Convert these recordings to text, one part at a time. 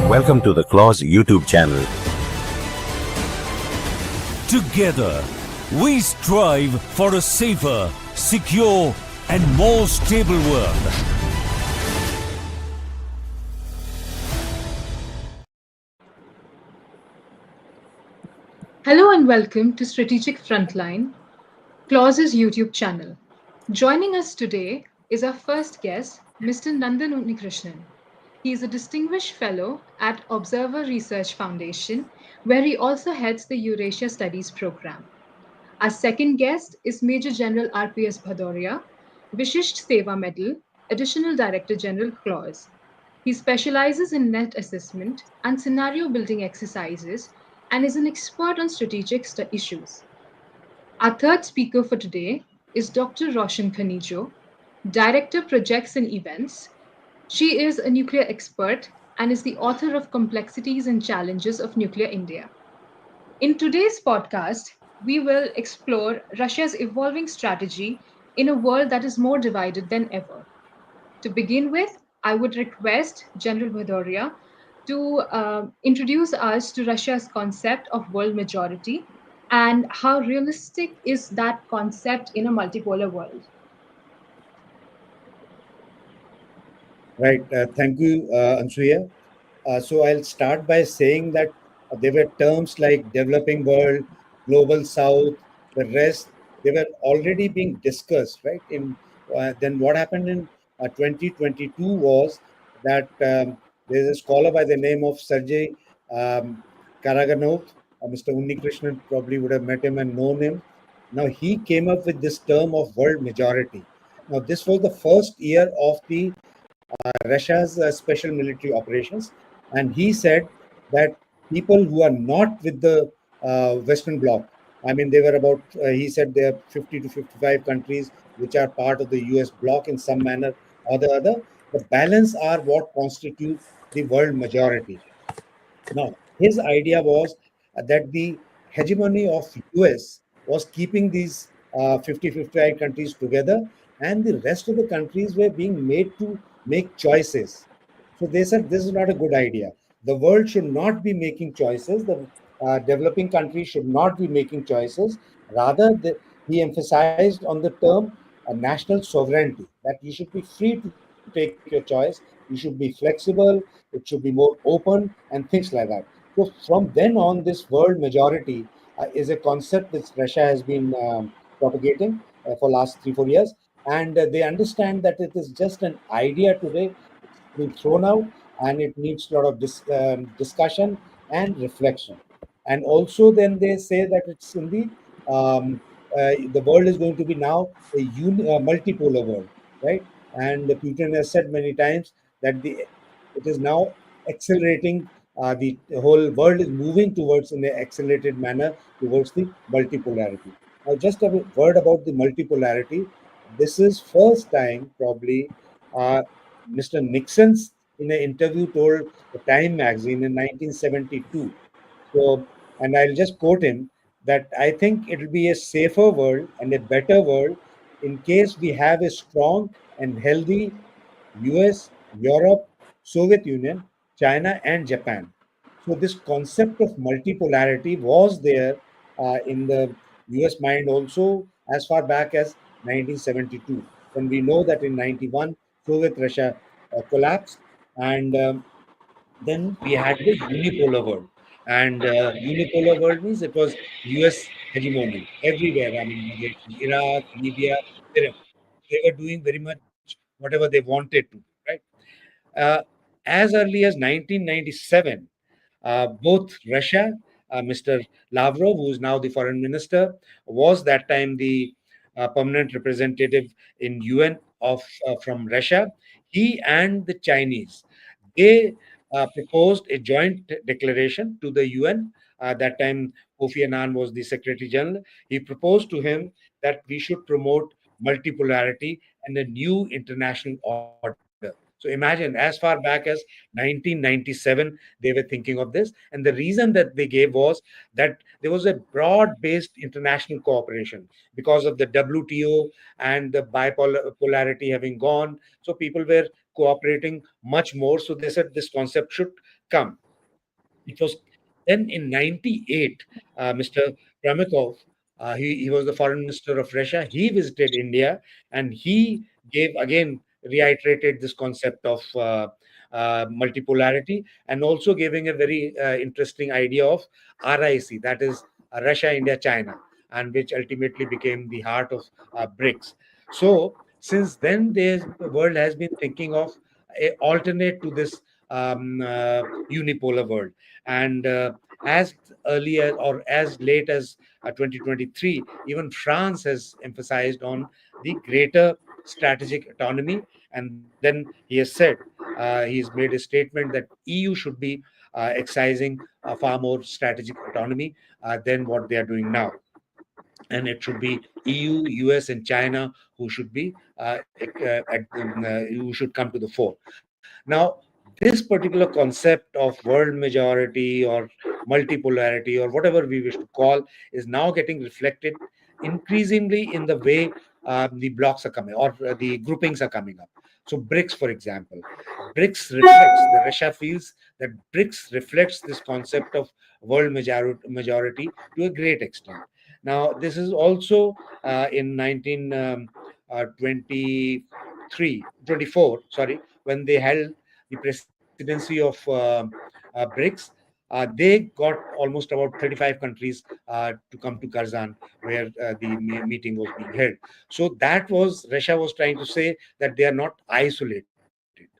Welcome to the Clause YouTube channel. Together, we strive for a safer, secure, and more stable world. Hello and welcome to Strategic Frontline, Clause's YouTube channel. Joining us today is our first guest, Mr. Nandan Unnikrishnan. He is a distinguished fellow at Observer Research Foundation, where he also heads the Eurasia Studies program. Our second guest is Major General RPS Bhadauria, Vishisht Seva Medal, Additional Director General Clause. He specializes in net assessment and scenario building exercises and is an expert on strategic issues. Our third speaker for today is Dr. Roshan Khanijo, Director Projects and Events. She is a nuclear expert and is the author of Complexities and Challenges of Nuclear India. In today's podcast, we will explore Russia's evolving strategy in a world that is more divided than ever. To begin with, I would request General Bhadauria to introduce us to Russia's concept of world majority and how realistic is that concept in a multipolar world. Right. Thank you, Anusua. So I'll start by saying that there were terms like developing world, global south, the rest, they were already being discussed, right? Then what happened in 2022 was that there's a scholar by the name of Sergei Karaganov, Mr. Unnikrishnan probably would have met him and known him. Now he came up with this term of world majority. Now this was the first year of the Russia's special military operations, and he said that people who are not with the Western Bloc, I mean, they were about, he said there are 50 to 55 countries which are part of the US bloc in some manner or the other. The balance are what constitute the world majority. Now, his idea was that the hegemony of US was keeping these 50, 55 countries together, and the rest of the countries were being made to make choices. So they said this is not a good idea. The world should not be making choices. The developing countries should not be making choices. Rather, he emphasized on the term national sovereignty, that you should be free to take your choice. You should be flexible. It should be more open and things like that. So from then on, this world majority is a concept that Russia has been propagating for last 3, 4 years, and they understand that it is just an idea today. It's been thrown out, and it needs a lot of discussion and reflection. And also, then they say that it's in the world is going to be now a multipolar world, right? And Putin has said many times that it is now accelerating. The whole world is moving towards in an accelerated manner towards the multipolarity. Now, just a word about the multipolarity. This is first time probably uh, Mr. Nixon's in an interview told the Time magazine in 1972. So, and I'll just quote him that I think it will be a safer world and a better world in case we have a strong and healthy US, Europe, Soviet Union, China, and Japan. So this concept of multipolarity was there in the US mind also as far back as 1972, when we know that in 91 Soviet Russia collapsed, and then we had the unipolar world. And unipolar world means it was US hegemony everywhere. I mean, whether it was Iraq, Libya, wherever. They were doing very much whatever they wanted to do, right? Uh, as early as 1997, both Russia, Mr. Lavrov, who is now the foreign minister, was that time the permanent representative in UN of from Russia. He and the Chinese, they proposed a joint declaration to the UN. That time, Kofi Annan was the Secretary General. He proposed to him that we should promote multipolarity and a new international order. So imagine, as far back as 1997, they were thinking of this. And the reason that they gave was that there was a broad based international cooperation because of the WTO and the bipolarity having gone. So people were cooperating much more. So they said this concept should come. It was then in 98, Mr. Premykov, he was the foreign minister of Russia. He visited India and he gave again reiterated this concept of multipolarity, and also giving a very interesting idea of RIC, that is Russia, India, China, and which ultimately became the heart of BRICS. So since then, the world has been thinking of a alternate to this unipolar world. And as early as or as late as 2023, even France has emphasized on the greater strategic autonomy. And then he has said, he's made a statement that EU should be exercising far more strategic autonomy than what they are doing now. And it should be EU, US, and China who should be who should come to the fore. Now, this particular concept of world majority or multipolarity or whatever we wish to call is now getting reflected increasingly in the way the blocks are coming, or the groupings are coming up. So BRICS, for example, BRICS reflects, the Russia feels that BRICS reflects this concept of world majority to a great extent. Now, this is also in 1923, 24, sorry, when they held the presidency of BRICS, they got almost about 35 countries to come to Kazan, where the meeting was being held. So that was, Russia was trying to say that they are not isolated.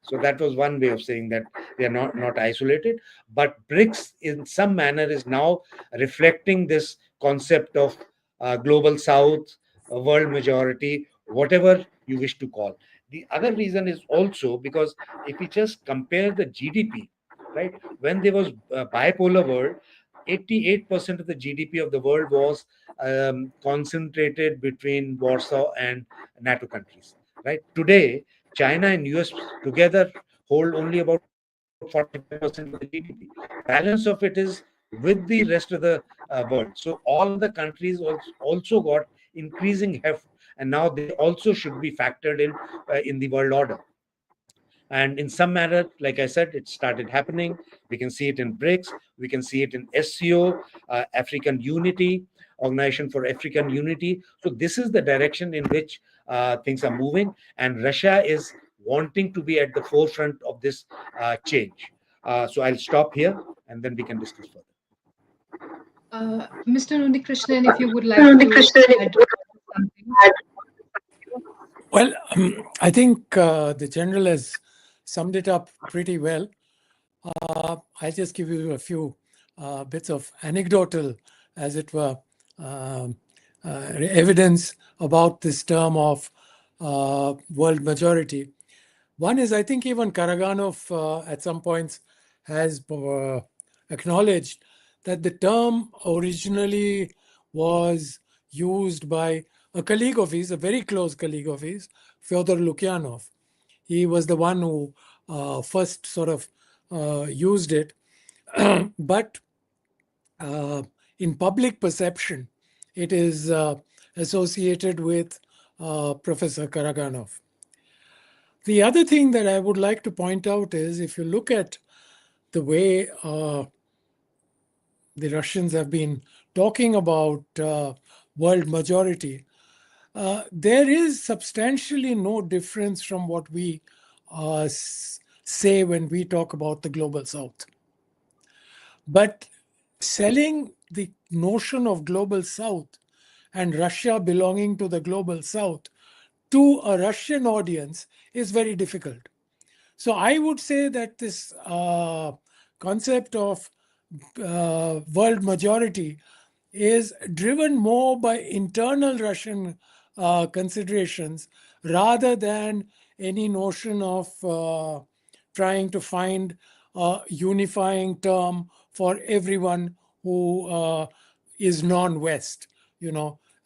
So that was one way of saying that they are not isolated. But BRICS, in some manner, is now reflecting this concept of global South, world majority, whatever you wish to call. The other reason is also because if we just compare the GDP, right, when there was a bipolar world, 88% of the GDP of the world was concentrated between Warsaw and NATO countries. Right today, China and US together hold only about 45% of the GDP. Balance of it is with the rest of the world. So all the countries also got increasing heft, and now they also should be factored in the world order. And in some manner, like I said, it started happening. We can see it in BRICS, we can see it in SCO, African Unity, Organization for African Unity. So this is the direction in which things are moving, and Russia is wanting to be at the forefront of this change. So I'll stop here and then we can discuss further. Mr. Unnikrishnan, if you would like to add something. Well, I think the general has summed it up pretty well. I'll just give you a few bits of anecdotal, as it were, evidence about this term of world majority. One is, I think even Karaganov at some points has acknowledged that the term originally was used by a colleague of his, a very close colleague of his, Fyodor Lukyanov. He was the one who first sort of used it. But in public perception, it is associated with Professor Karaganov. The other thing that I would like to point out is, if you look at the way the Russians have been talking about world majority, there is substantially no difference from what we say when we talk about the global South. But selling the notion of global South and Russia belonging to the global South to a Russian audience is very difficult. So I would say that this concept of world majority is driven more by internal Russian considerations rather than any notion of trying to find a unifying term for everyone who is non-West,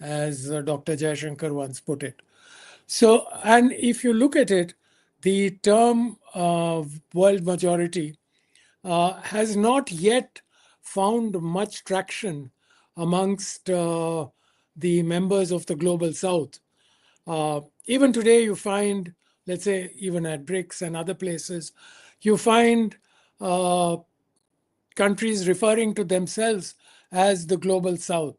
as Dr. Jayashankar once put it. So, and if you look at it, the term world majority has not yet found much traction amongst the members of the global South. Even today, you find, let's say, even at BRICS and other places, you find countries referring to themselves as the global south.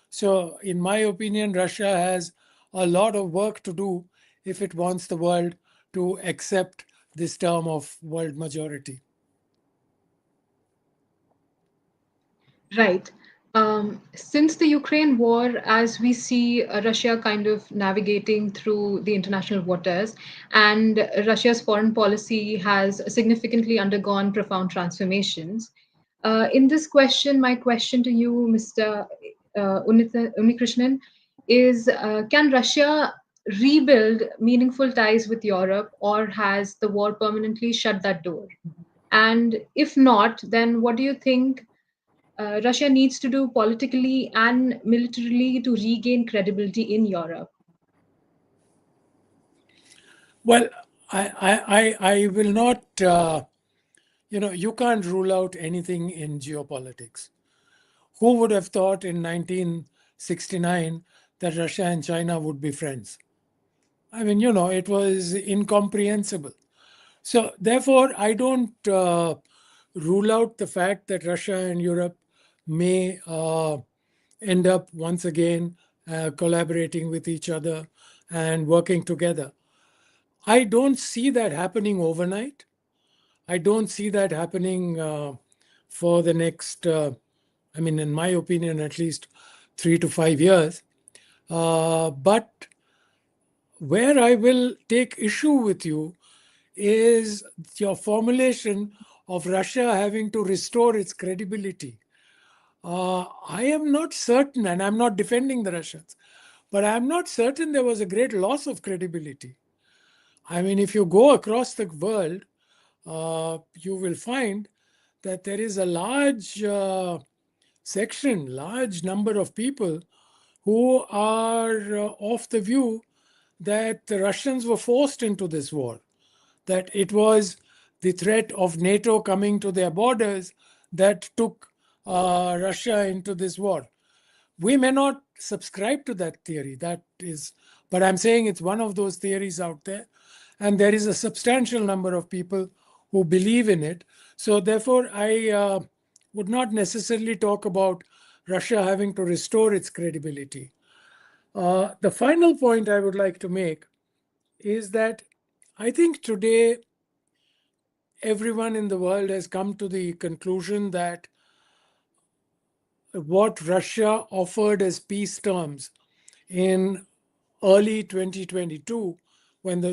So in my opinion, Russia has a lot of work to do if it wants the world to accept this term of world majority. Right. Since the Ukraine war, as we see Russia kind of navigating through the international waters, and Russia's foreign policy has significantly undergone profound transformations. In this question, my question to you, Mr. Unnikrishnan, is can Russia rebuild meaningful ties with Europe, or has the war permanently shut that door? And if not, then what do you think Russia needs to do politically and militarily to regain credibility in Europe? Well, I will not, you can't rule out anything in geopolitics. Who would have thought in 1969 that Russia and China would be friends? I mean, it was incomprehensible. So therefore, I don't rule out the fact that Russia and Europe may end up once again collaborating with each other and working together. I don't see that happening overnight. I don't see that happening for the next, in my opinion, at least 3 to 5 years. But where I will take issue with you is your formulation of Russia having to restore its credibility. I am not certain, and I'm not defending the Russians, but I'm not certain there was a great loss of credibility. I mean, if you go across the world, you will find that there is a large large number of people who are of the view that the Russians were forced into this war, that it was the threat of NATO coming to their borders that took Russia into this war. We may not subscribe to that theory, but I'm saying it's one of those theories out there, and there is a substantial number of people who believe in it. So therefore, I would not necessarily talk about Russia having to restore its credibility. The final point I would like to make is that I think today everyone in the world has come to the conclusion that what Russia offered as peace terms in early 2022,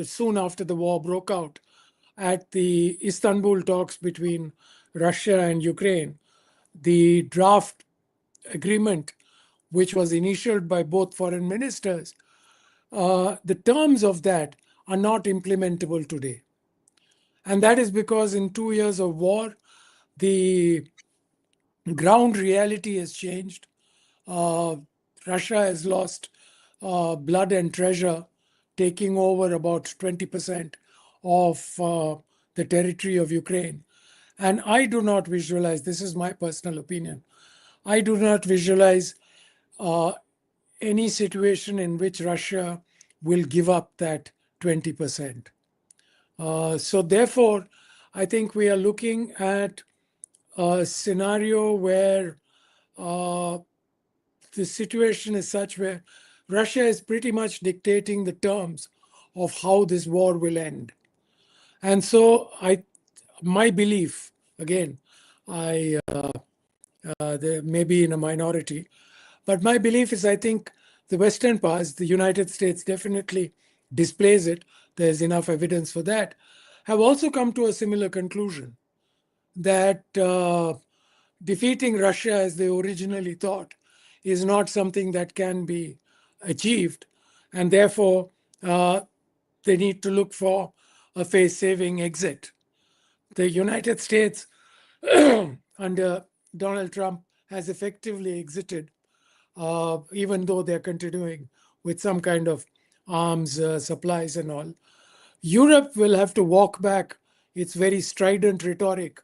soon after the war broke out, at the Istanbul talks between Russia and Ukraine, the draft agreement, which was initialed by both foreign ministers, the terms of that are not implementable today. And that is because in 2 years of war, the ground reality has changed. Russia has lost blood and treasure, taking over about 20% of the territory of Ukraine. And I do not visualize, this is my personal opinion, I do not visualize any situation in which Russia will give up that 20%. So therefore, I think we are looking at a scenario where the situation is such where Russia is pretty much dictating the terms of how this war will end. And so my belief, again, there may be in a minority, but my belief is I think the Western powers, the United States definitely displays it, there's enough evidence for that, have also come to a similar conclusion that defeating Russia as they originally thought is not something that can be achieved. And therefore, they need to look for a face-saving exit. The United States, under Donald Trump, has effectively exited, even though they're continuing with some kind of arms supplies and all. Europe will have to walk back its very strident rhetoric,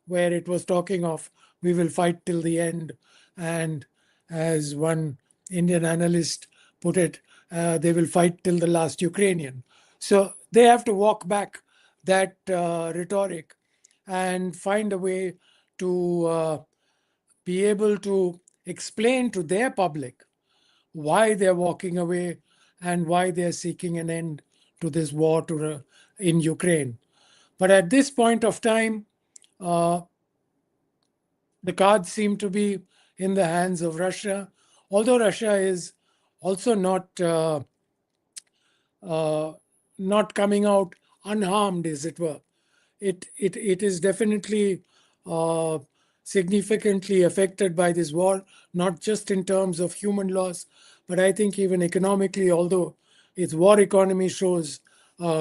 where it was talking of, we will fight till the end. And as one Indian analyst put it, they will fight till the last Ukrainian. So they have to walk back that rhetoric and find a way to be able to explain to their public why they're walking away and why they're seeking an end to this war in Ukraine. But at this point of time, uh, the cards seem to be in the hands of Russia, although Russia is also not coming out unharmed, as it were. It is definitely uh, significantly affected by this war, not just in terms of human loss, but I think even economically, although its war economy shows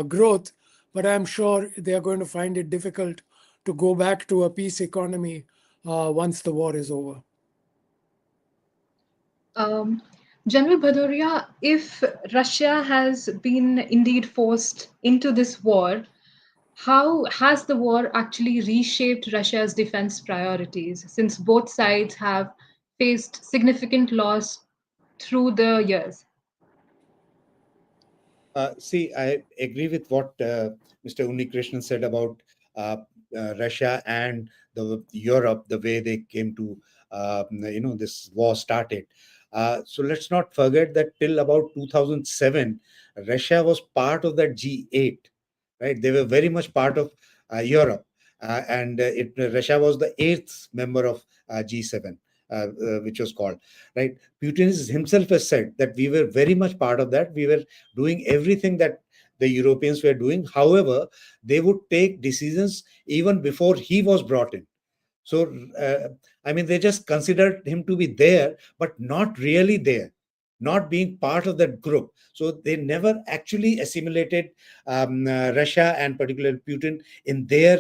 growth, but I'm sure they are going to find it difficult to go back to a peace economy once the war is over. Um, General Bhadauria, if Russia has been indeed forced into this war, how has the war actually reshaped Russia's defense priorities since both sides have faced significant loss through the years? See, I agree with what Mr. Unnikrishnan said about uh, Russia and the Europe, the way they came to, this war started. So let's not forget that till about 2007, Russia was part of that G8, right? They were very much part of Europe, and Russia was the eighth member of G7, which was called, right? Putin himself has said that we were very much part of that. We were doing everything that the Europeans were doing. However, they would take decisions even before he was brought in. So, I mean, they just considered him to be there, but not really there, not being part of that group. So they never actually assimilated Russia and particularly Putin in their,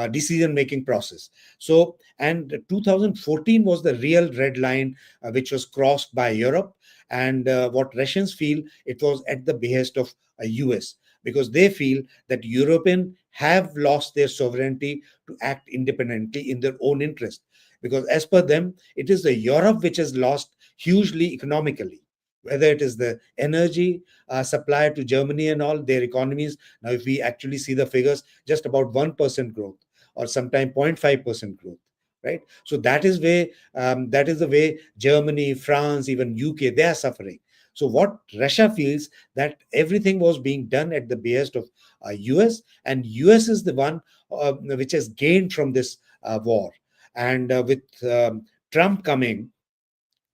decision-making process. So, and 2014 was the real red line which was crossed by Europe. And what Russians feel, it was at the behest of US, because they feel that European have lost their sovereignty to act independently in their own interest. Because as per them, it is the Europe which has lost hugely economically, whether it is the energy supply to Germany and all their economies. Now, if we actually see the figures, just about 1% growth or sometime 0.5% growth. Right, so that is the way Germany, France, even UK, they are suffering. So what Russia feels, that everything was being done at the behest of US, and US is the one which has gained from this war. And with Trump coming,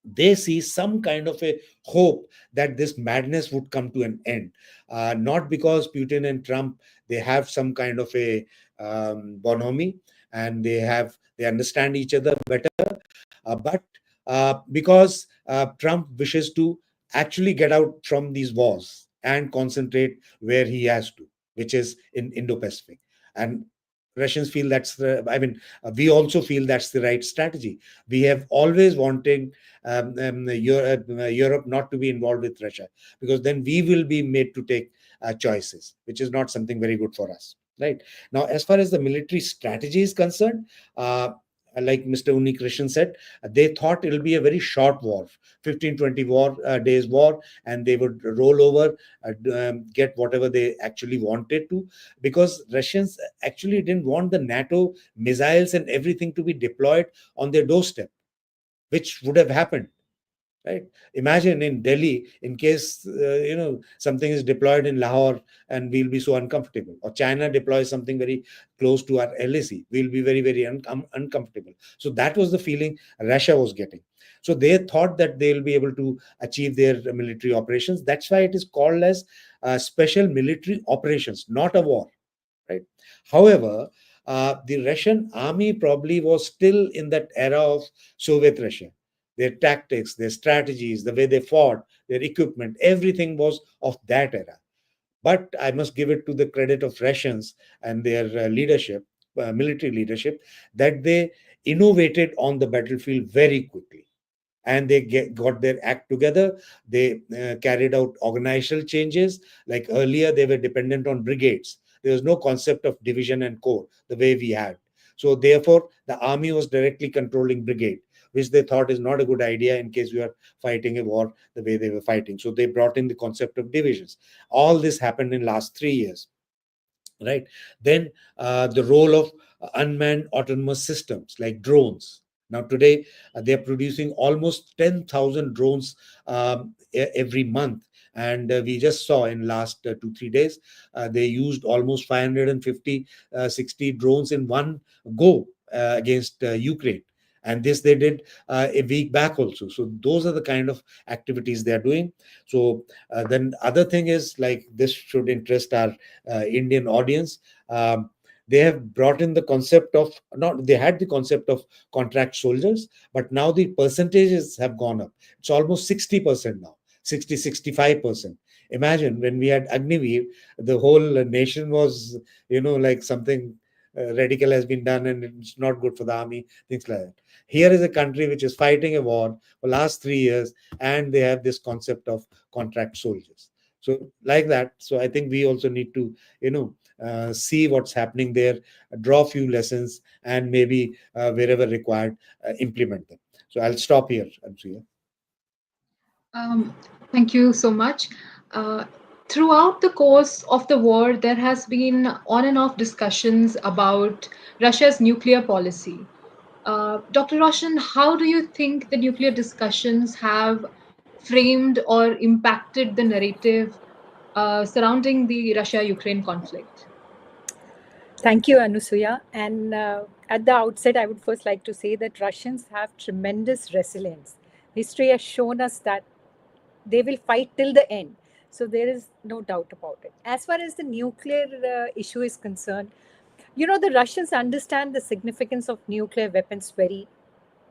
they see some kind of a hope that this madness would come to an end. Not because Putin and Trump, they have some kind of a bonhomie, and they understand each other better, but because Trump wishes to actually get out from these wars and concentrate where he has to, which is in Indo-Pacific. And Russians feel we also feel that's the right strategy. We have always wanted Europe not to be involved with Russia, because then we will be made to take choices, which is not something very good for us. Right now, as far as the military strategy is concerned, like Mr. Unnikrishnan said, they thought it'll be a very short war, 15-20 days war, and they would roll over, get whatever they actually wanted to, because Russians actually didn't want the NATO missiles and everything to be deployed on their doorstep, which would have happened. Right, imagine in Delhi, in case something is deployed in Lahore, and we'll be so uncomfortable, or China deploys something very close to our LAC, we'll be very, very uncomfortable. So that was the feeling Russia was getting. So they thought that they'll be able to achieve their military operations. That's why it is called as special military operations, not a war. Right. However, the Russian army probably was still in that era of Soviet Russia. Their tactics, their strategies, the way they fought, their equipment, everything was of that era. But I must give it to the credit of Russians and their leadership, military leadership, that they innovated on the battlefield very quickly, and they got their act together. They carried out organizational changes. Like earlier, they were dependent on brigades. There was no concept of division and corps the way we had. So therefore, the army was directly controlling brigade, which they thought is not a good idea in case we are fighting a war the way they were fighting. So they brought in the concept of divisions. All this happened in last 3 years. right? Then the role of unmanned autonomous systems like drones. Now today they are producing almost 10,000 drones every month, and we just saw in last 2 3 days they used almost 550 60 drones in one go against Ukraine. And this they did a week back also. So those are the kind of activities they are doing. So then other thing is, like, this should interest our Indian audience. They have brought in the concept of, not they had the concept of contract soldiers, but now the percentages have gone up. It's almost 60% now, 65%. Imagine when we had Agniveer, the whole nation was, like something radical has been done and it's not good for the army, things like that. Here is a country which is fighting a war for last 3 years, and they have this concept of contract soldiers. So like that. So I think we also need to, see what's happening there, draw few lessons, and maybe wherever required, implement them. So I'll stop here, Ansuya. Um, Thank you so much. Uh, Throughout the course of the war, there has been on and off discussions about Russia's nuclear policy. Dr. Roshan, how do you think the nuclear discussions have framed or impacted the narrative surrounding the Russia-Ukraine conflict? Thank you, Anusua. And at the outset, I would first like to say that Russians have tremendous resilience. History has shown us that they will fight till the end. So there is no doubt about it. As far as the nuclear issue is concerned, the Russians understand the significance of nuclear weapons very,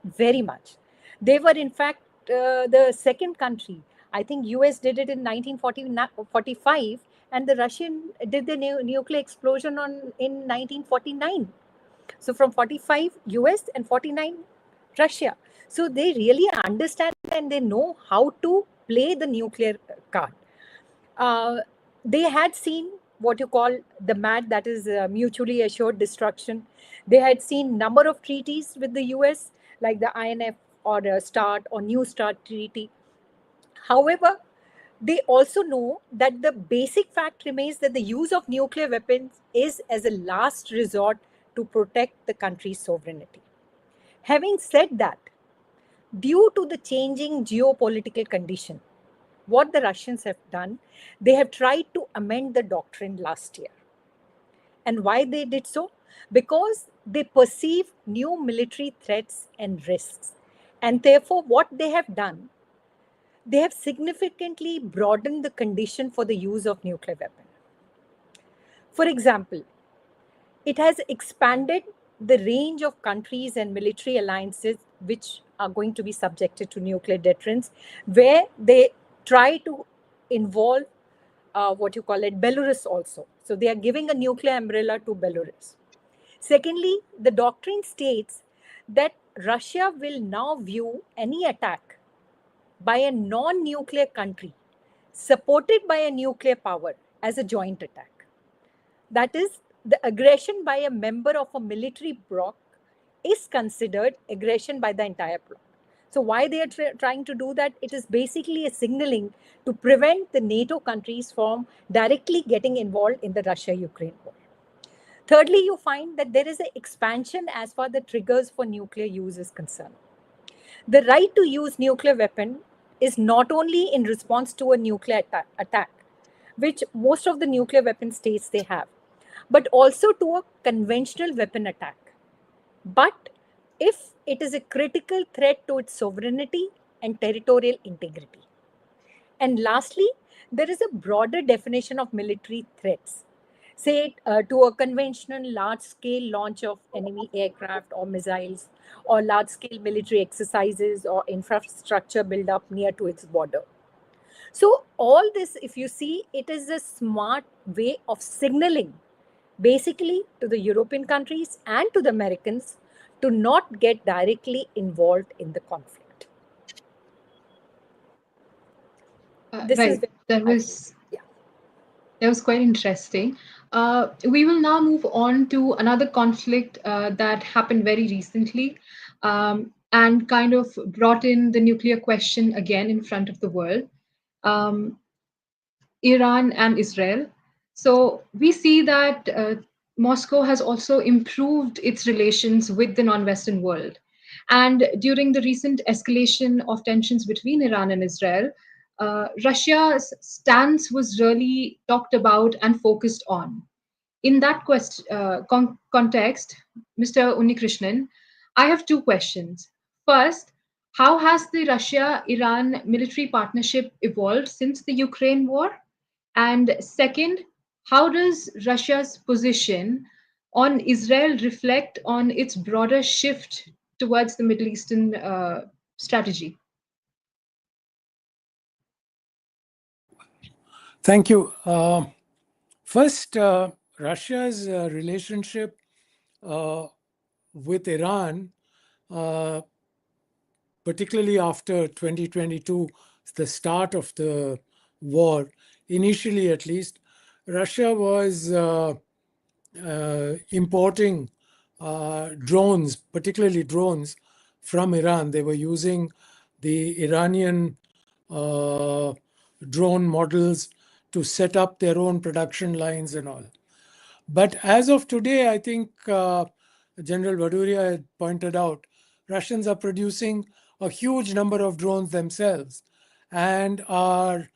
very much. They were, in fact, the second country. I think US did it in 1945, and the Russian did the nuclear explosion in 1949. So from 45 US and 49 Russia. So they really understand and they know how to play the nuclear card. They had seen what you call the MAD, that is mutually assured destruction. They had seen number of treaties with the US, like the INF or START or New START treaty. However, they also know that the basic fact remains that the use of nuclear weapons is as a last resort to protect the country's sovereignty. Having said that, due to the changing geopolitical condition, what the Russians have done, they have tried to amend the doctrine last year. And why they did so? Because they perceive new military threats and risks. And therefore, what they have done, they have significantly broadened the condition for the use of nuclear weapon. For example, it has expanded the range of countries and military alliances which are going to be subjected to nuclear deterrence, where they try to involve what you call it, Belarus also. So they are giving a nuclear umbrella to Belarus. Secondly, the doctrine states that Russia will now view any attack by a non-nuclear country supported by a nuclear power as a joint attack. That is, the aggression by a member of a military bloc is considered aggression by the entire bloc. So why they are trying to do that? It is basically a signaling to prevent the NATO countries from directly getting involved in the Russia-Ukraine war. Thirdly, you find that there is an expansion as far as the triggers for nuclear use is concerned. The right to use nuclear weapon is not only in response to a nuclear attack, which most of the nuclear weapon states they have, but also to a conventional weapon attack. But if it is a critical threat to its sovereignty and territorial integrity. And lastly, there is a broader definition of military threats. Say to a conventional large-scale launch of enemy aircraft or missiles, or large-scale military exercises or infrastructure build-up near to its border. So all this, if you see, it is a smart way of signaling basically to the European countries and to the Americans to not get directly involved in the conflict. That was quite interesting. We will now move on to another conflict that happened very recently and kind of brought in the nuclear question again in front of the world. Iran and Israel. So we see that Moscow has also improved its relations with the non-Western world. And during the recent escalation of tensions between Iran and Israel, Russia's stance was really talked about and focused on. In that context, Mr. Unnikrishnan, I have two questions. First, how has the Russia Iran military partnership evolved since the Ukraine war? And second, how does Russia's position on Israel reflect on its broader shift towards the Middle Eastern strategy? Thank you. First, Russia's relationship with Iran, particularly after 2022, the start of the war, initially at least, Russia was importing drones, particularly drones from Iran. They were using the Iranian drone models to set up their own production lines and all. But as of today, I think General Bhadauria had pointed out, Russians are producing a huge number of drones themselves and are,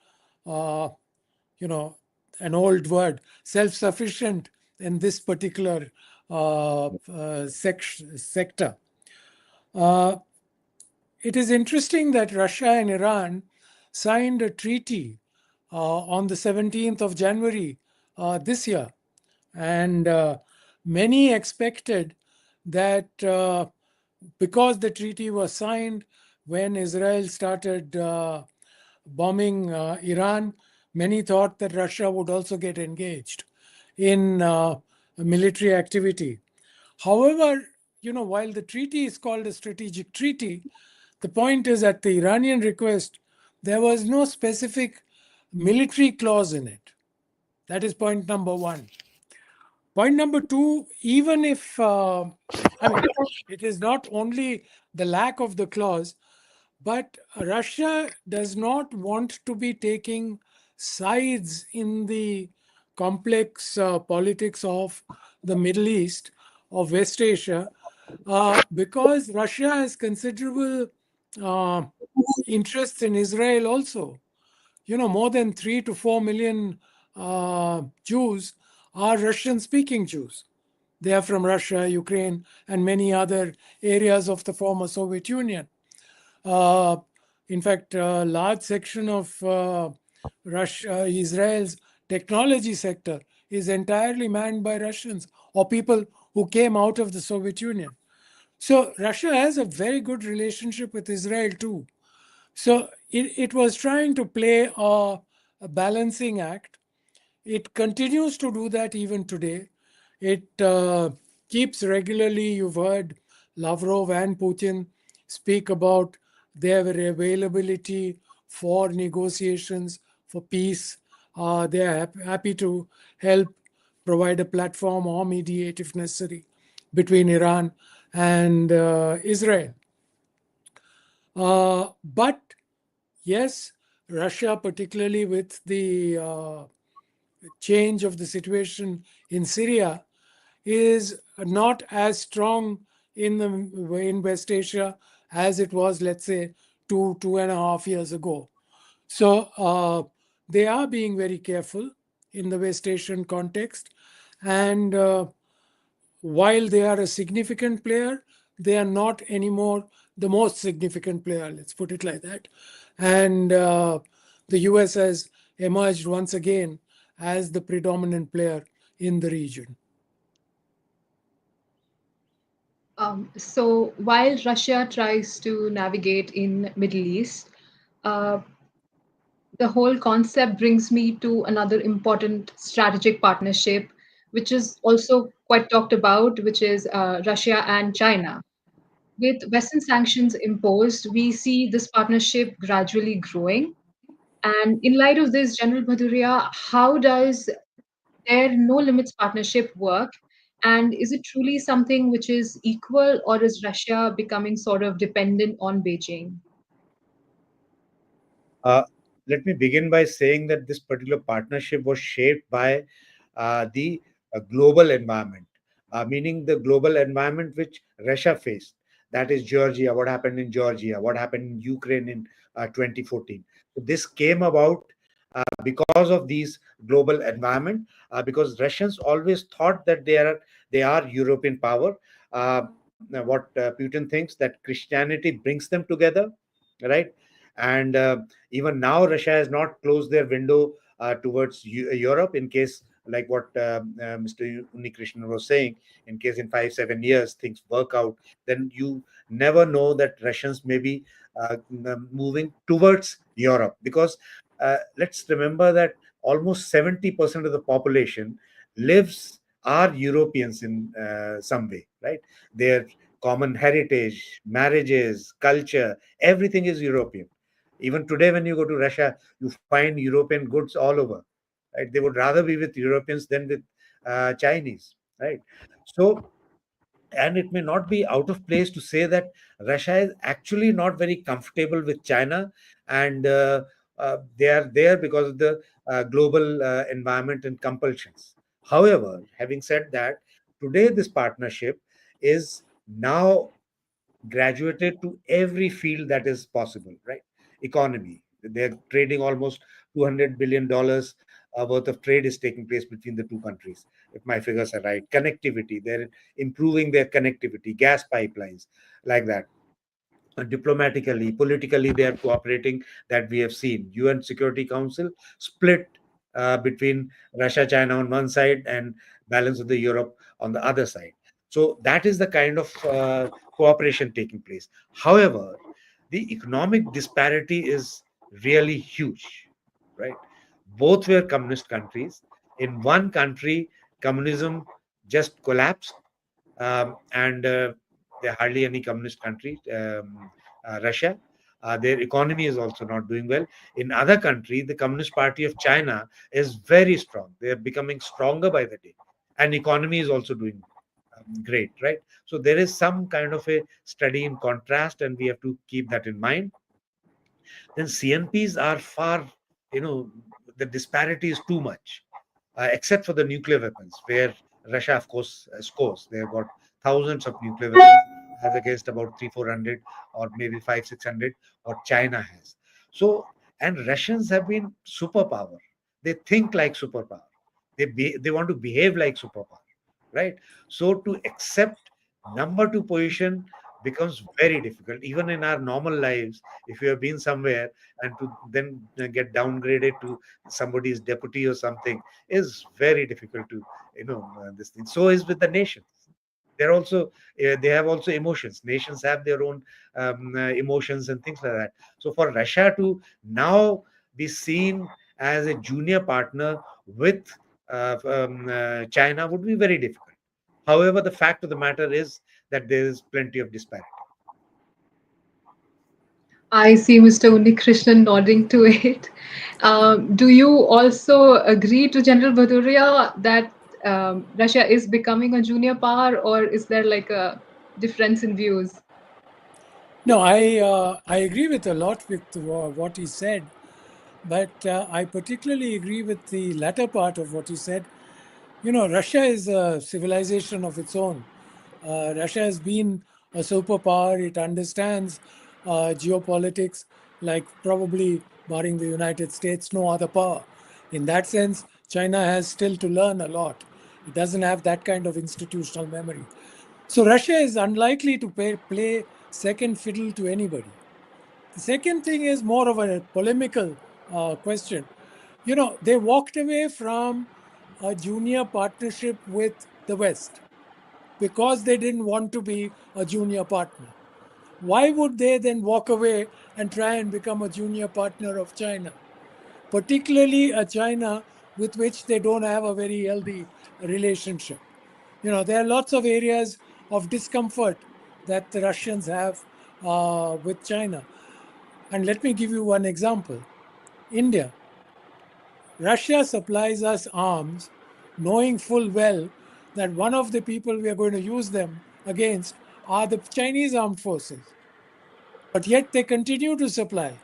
an old word, self-sufficient in this particular sector. It is interesting that Russia and Iran signed a treaty on the 17th of January this year. And many expected that because the treaty was signed when Israel started bombing Iran, many thought that Russia would also get engaged in military activity. However, while the treaty is called a strategic treaty, the point is at the Iranian request, there was no specific military clause in it. That is point number one. Point number two, even if, it is not only the lack of the clause, but Russia does not want to be taking sides in the complex politics of the Middle East, of West Asia, because Russia has considerable interests in Israel also. More than 3 to 4 million Jews are Russian-speaking Jews. They are from Russia, Ukraine, and many other areas of the former Soviet Union. In fact, a large section of Israel's technology sector is entirely manned by Russians or people who came out of the Soviet Union. So Russia has a very good relationship with Israel too. So it was trying to play a balancing act. It continues to do that even today. It keeps regularly, you've heard Lavrov and Putin speak about their availability for negotiations, for peace. They are happy to help provide a platform or mediate if necessary between Iran and Israel. But yes, Russia, particularly with the change of the situation in Syria, is not as strong in West Asia as it was, let's say, 2.5 years ago. So they are being very careful in the West Asian context. And while they are a significant player, they are not anymore the most significant player, let's put it like that. And the US has emerged once again as the predominant player in the region. So while Russia tries to navigate in Middle East, uh, the whole concept brings me to another important strategic partnership, which is also quite talked about, which is Russia and China. With Western sanctions imposed, we see this partnership gradually growing. And in light of this, General Bhadauria, how does their no limits partnership work? And is it truly something which is equal, or is Russia becoming sort of dependent on Beijing? Let me begin by saying that this particular partnership was shaped by the global environment, meaning the global environment which Russia faced. That is Georgia, what happened in Georgia, what happened in Ukraine in 2014. So this came about because of these global environment, because Russians always thought that they are European power. What Putin thinks, that Christianity brings them together, right? And even now, Russia has not closed their window towards Europe, in case, like what Mr. Unnikrishnan was saying, in case in 5-7 years things work out, then you never know that Russians may be moving towards Europe, because let's remember that almost 70% of the population lives are Europeans in some way, right? Their common heritage, marriages, culture, everything is European. Even today, when you go to Russia, you find European goods all over. Right? They would rather be with Europeans than with Chinese, right? So, and it may not be out of place to say that Russia is actually not very comfortable with China, and they are there because of the global environment and compulsions. However, having said that, today this partnership is now graduated to every field that is possible, right? Economy. They're trading almost $200 billion worth of trade is taking place between the two countries, if my figures are right. Connectivity, they're improving their connectivity, gas pipelines, like that. Diplomatically, politically, they are cooperating, that we have seen. UN Security Council split between Russia, China on one side, and balance of the Europe on the other side. So that is the kind of cooperation taking place. However, the economic disparity is really huge, right? Both were communist countries. In one country, communism just collapsed, and there are hardly any communist country, Russia. Their economy is also not doing well. In other country, the Communist Party of China is very strong. They are becoming stronger by the day, and economy is also doing great, right? So there is some kind of a study in contrast, and we have to keep that in mind. Then CNPs are far, the disparity is too much, except for the nuclear weapons, where Russia, of course, scores. They have got thousands of nuclear weapons, as against about 300-400, or maybe 500-600 what China has. So, and Russians have been superpower. They think like superpower. They want to behave like superpower, right? So to accept number two position becomes very difficult, even in our normal lives. If you have been somewhere and to then get downgraded to somebody's deputy or something is very difficult to, this thing. So is with the nations. They're also they have also emotions. Nations have their own emotions and things like that. So for Russia to now be seen as a junior partner with China would be very difficult. However, the fact of the matter is that there is plenty of disparity. I see Mr. Unnikrishnan nodding to it. Do you also agree to General Bhadauria that Russia is becoming a junior power, or is there like a difference in views? No, I agree with a lot with what he said, but I particularly agree with the latter part of what he said. Russia is a civilization of its own. Russia has been a superpower. It understands geopolitics like probably, barring the United States, no other power. In that sense, China has still to learn a lot. It doesn't have that kind of institutional memory. So Russia is unlikely to play second fiddle to anybody. The second thing is more of a polemical question. They walked away from a junior partnership with the West because they didn't want to be a junior partner. Why would they then walk away and try and become a junior partner of China? Particularly a China with which they don't have a very healthy relationship. There are lots of areas of discomfort that the Russians have with China. And let me give you one example. India. Russia supplies us arms, knowing full well that one of the people we are going to use them against are the Chinese armed forces. But yet they continue to supply.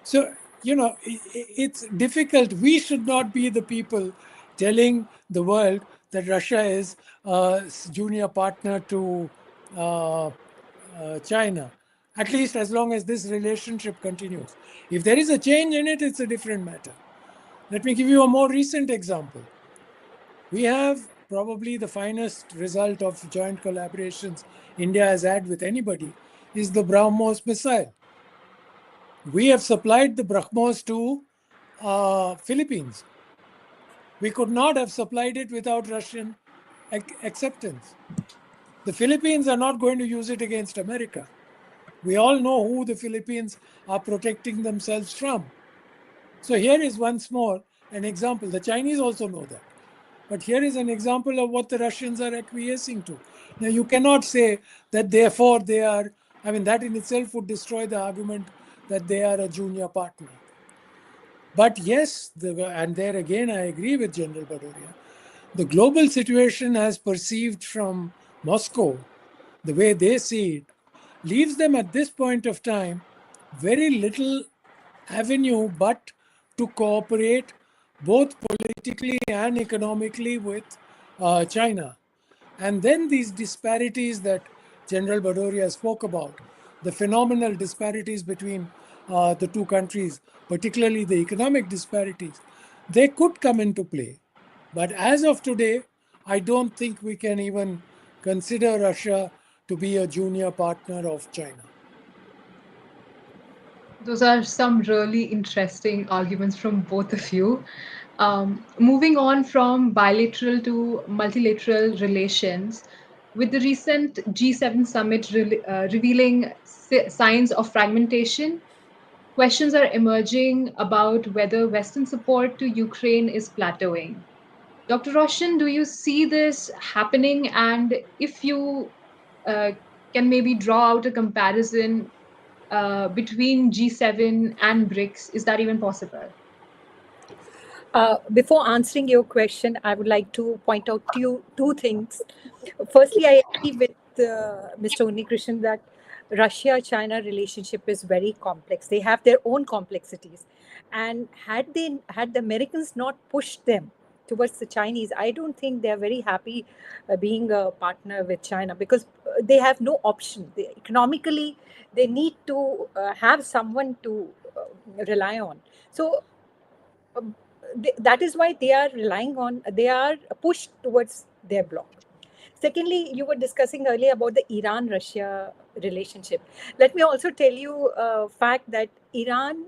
So, it's difficult. We should not be the people telling the world that Russia is a junior partner to China, at least as long as this relationship continues. If there is a change in it, it's a different matter. Let me give you a more recent example. We have probably the finest result of joint collaborations India has had with anybody is the BrahMos missile. We have supplied the BrahMos to Philippines. We could not have supplied it without Russian acceptance. The Philippines are not going to use it against America. We all know who the Philippines are protecting themselves from. So here is once more an example. The Chinese also know that. But here is an example of what the Russians are acquiescing to. Now, you cannot say that therefore they are, I mean, that in itself would destroy the argument that they are a junior partner. But yes, and there again, I agree with General Bhadauria. The global situation as perceived from Moscow, the way they see it, leaves them at this point of time very little avenue but to cooperate both politically and economically with China. And then these disparities that General Bhadauria spoke about, the phenomenal disparities between the two countries, particularly the economic disparities, they could come into play. But as of today, I don't think we can even consider Russia to be a junior partner of China. Those are some really interesting arguments from both of you. Moving on from bilateral to multilateral relations, with the recent G7 summit revealing signs of fragmentation, questions are emerging about whether Western support to Ukraine is plateauing. Dr. Roshan, do you see this happening? And if you uh, can maybe draw out a comparison between G7 and BRICS, is that even possible? Before answering your question, I would like to point out to you two things. Firstly, I agree with Mr. Unnikrishnan that Russia-China relationship is very complex. They have their own complexities, and had the Americans not pushed them towards the Chinese, I don't think they are very happy being a partner with China, because they have no option. Economically, they need to have someone to rely on. So that is why they are pushed towards their bloc. Secondly, you were discussing earlier about the Iran-Russia relationship. Let me also tell you a fact that Iran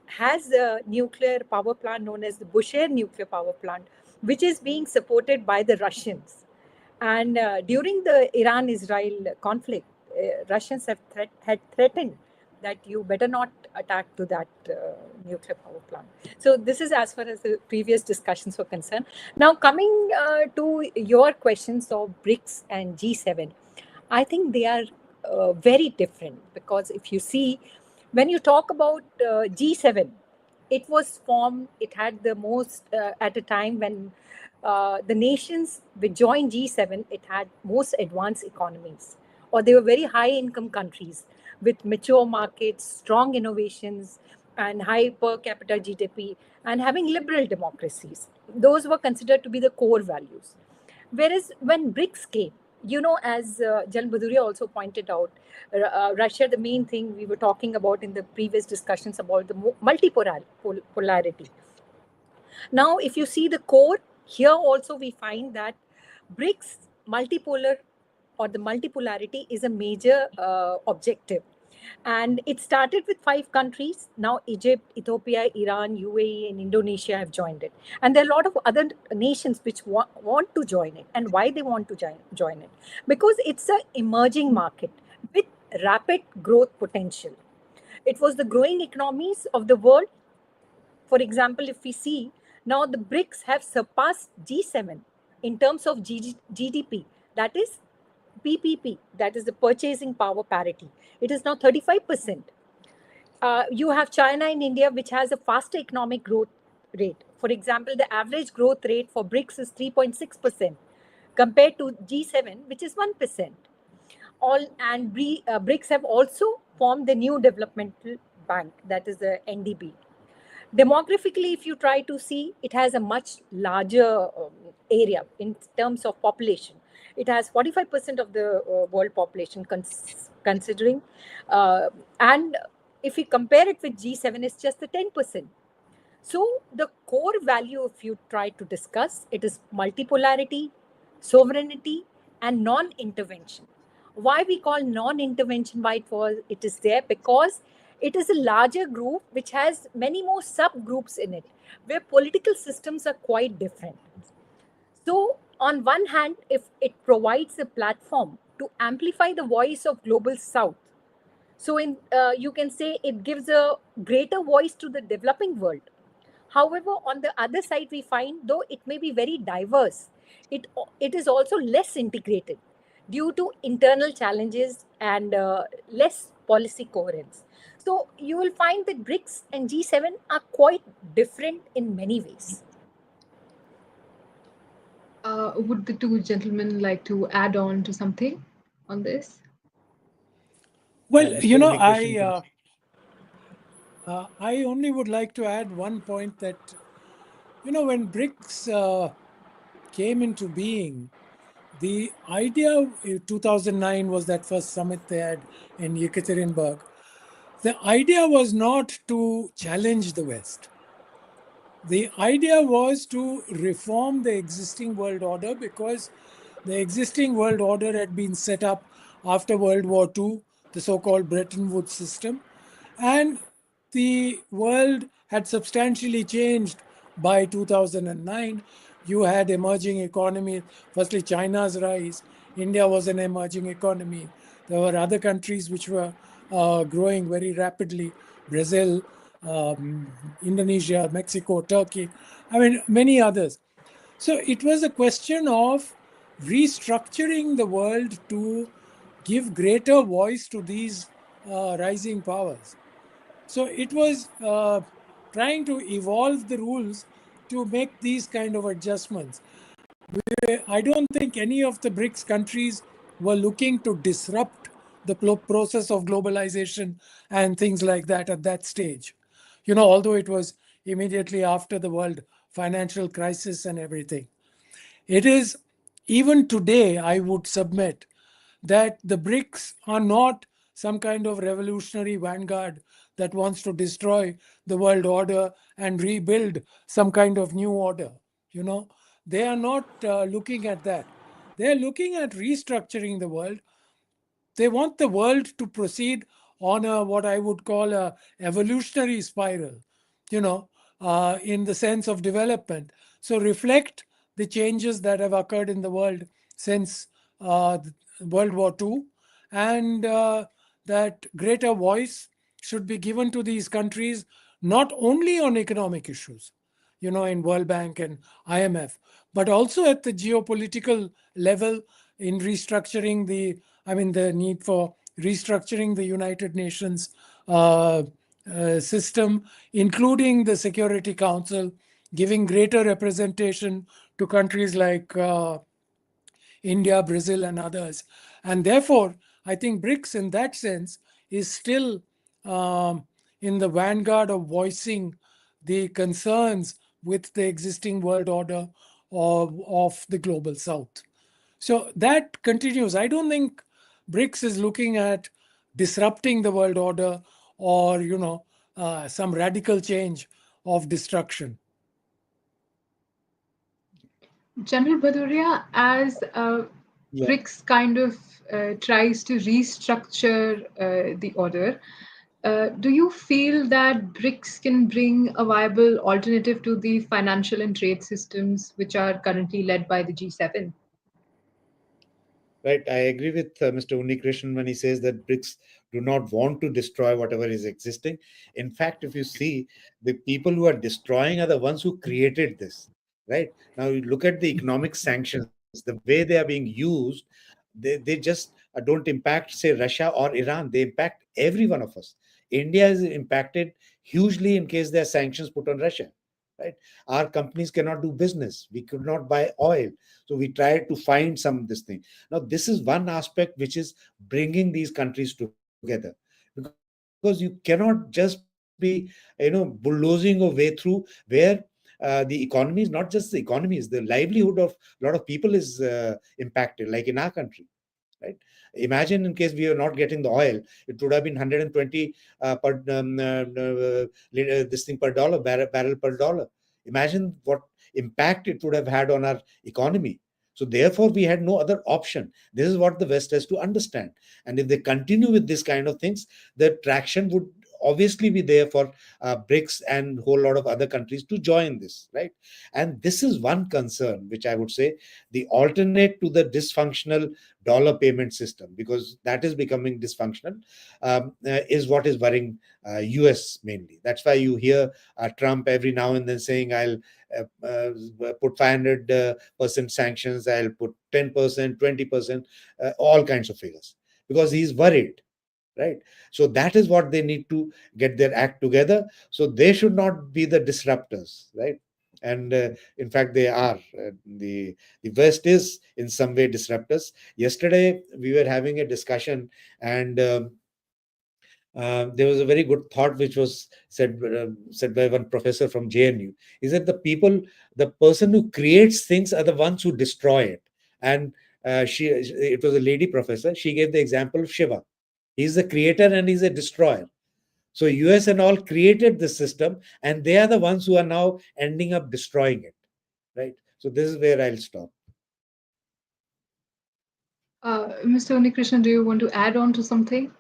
has a nuclear power plant known as the Bushehr nuclear power plant, which is being supported by the Russians. And during the Iran-Israel conflict, Russians had threatened that you better not attack to that nuclear power plant. So this is as far as the previous discussions were concerned. Now coming to your questions of BRICS and G7, I think they are very different, because if you see, when you talk about G7, it was formed, it had the most, at a time when the nations which joined G7, it had most advanced economies, or they were very high income countries with mature markets, strong innovations, and high per capita GDP, and having liberal democracies. Those were considered to be the core values. Whereas when BRICS came, as Jan Bhadauria also pointed out, Russia, the main thing we were talking about in the previous discussions about the multipolarity. Now, if you see the core, here also we find that BRICS multipolar or the multipolarity is a major objective. And it started with 5 countries. Now Egypt, Ethiopia, Iran, UAE, and Indonesia have joined it. And there are a lot of other nations which want to join it. And why they want to join it? Because it's an emerging market with rapid growth potential. It was the growing economies of the world. For example, if we see, now the BRICS have surpassed G7 in terms of GDP. That is PPP, that is the purchasing power parity. It is now 35%. You have China and India, which has a faster economic growth rate. For example, the average growth rate for BRICS is 3.6% compared to G7, which is 1%. BRICS have also formed the new developmental bank, that is the NDB. Demographically, if you try to see, it has a much larger area in terms of population. It has 45% of the world population considering. And if we compare it with G7, it's just the 10%. So the core value, if you try to discuss, it is multipolarity, sovereignty, and non-intervention. Why we call non-intervention? Why it is there? Because it is a larger group which has many more subgroups in it, where political systems are quite different. So on one hand, if it provides a platform to amplify the voice of global South, so you can say it gives a greater voice to the developing world. However, on the other side, we find though it may be very diverse, it is also less integrated due to internal challenges and less policy coherence. So you will find that BRICS and G7 are quite different in many ways. Would the two gentlemen like to add on to something on this? Well, Mr. Unnikrishnan, I only would like to add one point that, when BRICS came into being, the idea in 2009 was that first summit they had in Yekaterinburg. The idea was not to challenge the West. The idea was to reform the existing world order, because the existing world order had been set up after World War II, the so-called Bretton Woods system, and the world had substantially changed by 2009. You had emerging economies, firstly China's rise. India was an emerging economy. There were other countries which were growing very rapidly, Brazil, Indonesia, Mexico, Turkey, many others. So it was a question of restructuring the world to give greater voice to these rising powers. So it was trying to evolve the rules to make these kind of adjustments. I don't think any of the BRICS countries were looking to disrupt the process of globalization and things like that at that stage. Although it was immediately after the world financial crisis and everything. It is, even today, I would submit that the BRICS are not some kind of revolutionary vanguard that wants to destroy the world order and rebuild some kind of new order. They are not looking at that. They are looking at restructuring the world. They want the world to proceed on what I would call a evolutionary spiral, in the sense of development. So reflect the changes that have occurred in the world since World War II, and that greater voice should be given to these countries, not only on economic issues, in World Bank and IMF, but also at the geopolitical level in restructuring the need for restructuring the United Nations system, including the Security Council, giving greater representation to countries like India, Brazil, and others. And therefore, I think BRICS in that sense is still in the vanguard of voicing the concerns with the existing world order of the global South. So that continues. I don't think BRICS is looking at disrupting the world order or, some radical change of destruction. General Bhadauria, as yeah. BRICS kind of tries to restructure the order, do you feel that BRICS can bring a viable alternative to the financial and trade systems which are currently led by the G7? Right, I agree with Mr. Unnikrishnan when he says that BRICS do not want to destroy whatever is existing. In fact, if you see, the people who are destroying are the ones who created this. Right now, you look at the economic sanctions, the way they are being used. They just don't impact, say, Russia or Iran. They impact every one of us. India is impacted hugely in case there are sanctions put on Russia. Right, our companies cannot do business. We could not buy oil, so we tried to find some of this thing. Now, this is one aspect which is bringing these countries together, because you cannot just bring be, bulldozing a way through where the economy is not just the economy, is the livelihood of a lot of people is impacted, like in our country. Right? Imagine in case we are not getting the oil, it would have been 120 per this thing per dollar, barrel per dollar. Imagine what impact it would have had on our economy. So therefore, we had no other option. This is what the West has to understand. And if they continue with this kind of things, the traction would obviously be there for BRICS and whole lot of other countries to join this, right? And this is one concern, which I would say the alternate to the dysfunctional dollar payment system, because that is becoming dysfunctional, is what is worrying US mainly. That's why you hear Trump every now and then saying, I'll put 500% sanctions, I'll put 10%, 20%, all kinds of figures, because he's worried. Right. So that is what they need to get their act together. So they should not be the disruptors. Right. And in fact, they are. The West is in some way disruptors. Yesterday, we were having a discussion, and there was a very good thought which was said by one professor from JNU. He said the person who creates things are the ones who destroy it. And it was a lady professor. She gave the example of Shiva. He's the creator and he's a destroyer. So US and all created this system, and they are the ones who are now ending up destroying it. Right. So this is where I'll stop. Mr. Unnikrishnan, do you want to add on to something?